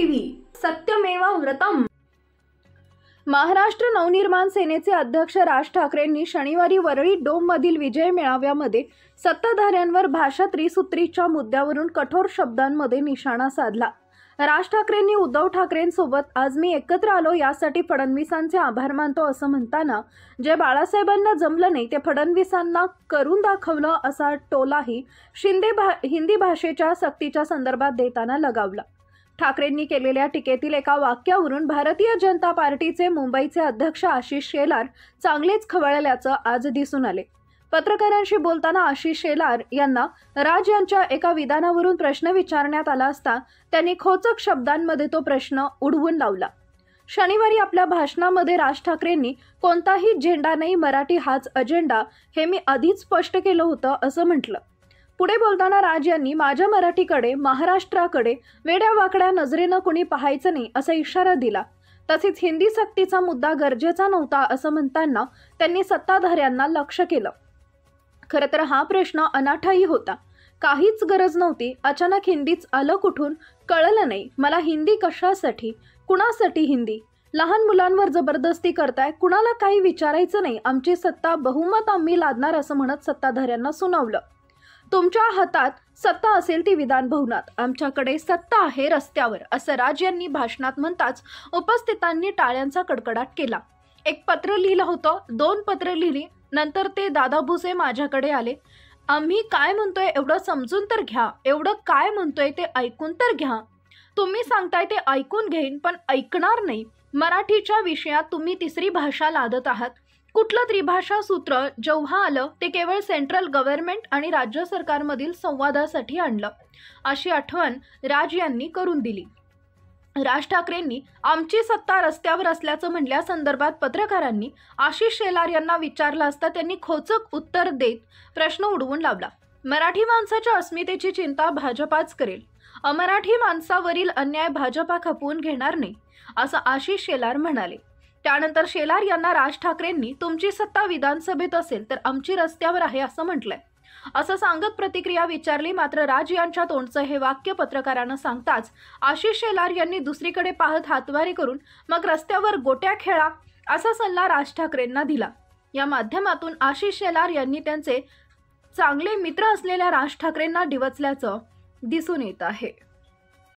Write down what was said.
TV सत्यमेव व्रतम। महाराष्ट्र नवनिर्माण सेनेचे अध्यक्ष राज ठाकरेंनी शनिवारी वरळी डोममधील विजय मेळाव्यामध्ये सत्ताधाऱ्यांवर भाषा त्रिसूत्रीच्या मुद्द्यावरून कठोर शब्दांमध्ये निशाणा साधला। राज ठाकरेंनी उद्धव ठाकरेंसोबत आज मी एकत्र आलो यासाठी फडणवीसांचे आभार मानतो असं म्हणताना जे बाळासाहेबांना जमलं नाही ते फडणवीसांना करून दाखवलं असा टोलाही हिंदी भाषेच्या सक्तीच्या संदर्भात देताना लगावला। ठाकरेंनी केलेल्या टीकेतील एका वाक्यावरून भारतीय जनता पार्टीचे मुंबईचे अध्यक्ष आशिष शेलार चांगलेच खवळल्याचं आज दिसून आले। पत्रकारांशी बोलताना आशिष शेलार यांना राज यांच्या एका विधानावरून प्रश्न विचारण्यात आला असता त्यांनी खोचक शब्दांमध्ये तो प्रश्न उडवून लावला। शनिवारी आपल्या भाषणामध्ये राज ठाकरेंनी कोणताही झेंडा नाही, मराठी हाच अजेंडा हे मी आधीच स्पष्ट केलं होतं असं म्हटलं। पुढे बोलताना राज यांनी माझ्या मराठीकडे, महाराष्ट्राकडे वेड्या वाकड्या नजरेनं कोणी पाहायचं नाही असा इशारा दिला। तसेच हिंदी सक्तीचा मुद्दा गरजेचा नव्हता असं म्हणताना त्यांनी सत्ताधाऱ्यांना लक्ष केलं। खरं तर हा प्रश्न अनाठाही होता, काहीच गरज नव्हती। अचानक हिंदीच आलं कुठून कळलं नाही मला। हिंदी कशासाठी, कुणासाठी हिंदी? लहान मुलांवर जबरदस्ती करताय, कुणाला काही विचारायचं नाही। आमची सत्ता बहुमत आम्ही लादणार असं म्हणत सत्ताधाऱ्यांना सुनावलं। तुमच्या हातात सत्ता असेल ती विधान भवनात, आमच्याकडे सत्ता आहे रस्त्यावर असं राज यांनी भाषणात म्हणताच उपस्थितांनी टाळ्यांचा कडकडाट केला। एक पत्र लिहिलं होतं, 2 पत्र लिहिली, नंतर ते दादा भुसे माझ्याकडे आले। आम्ही काय म्हणतोय एवढं समजून तर घ्या, एवढं काय म्हणतोय ते ऐकून तर घ्या। तुम्ही सांगताय ते ऐकून घेईन पण ऐकणार नाही। मराठीच्या विषयात तुम्ही तिसरी भाषा लादत आहात। कुठलं त्रिभाषा सूत्र जेव्हा आलं ते केवळ सेंट्रल गव्हर्नमेंट आणि राज्य सरकारमधील संवादासाठी आणलं अशी आठवण राज यांनी करून दिली। राज ठाकरेंनी आमची सत्ता रस्त्यावर असल्याचं म्हणल्यासंदर्भात पत्रकारांनी आशिष शेलार यांना विचारलं असता त्यांनी खोचक उत्तर देत प्रश्न उडवून लावला। मराठी माणसाच्या अस्मितेची चिंता भाजपाच करेल, अमराठी माणसावरील अन्याय भाजपा खपवून घेणार नाही असं आशिष शेलार म्हणाले। त्यानंतर शेलार यांना राज ठाकरेंनी तुमची सत्ता विधानसभेत असेल तर आमची रस्त्यावर आहे असं म्हटलंय असं सांगत प्रतिक्रिया विचारली। मात्र राज यांच्या तोंडचं हे वाक्य पत्रकारांना सांगताच आशिष शेलार यांनी दुसरीकडे पाहत हातवारे करून मग रस्त्यावर गोट्या खेळा असा सल्ला राज ठाकरेंना दिला। या माध्यमातून आशिष शेलार यांनी त्यांचे चांगले मित्र असलेल्या राज ठाकरेंना डिवचल्याचं दिसून येत आहे।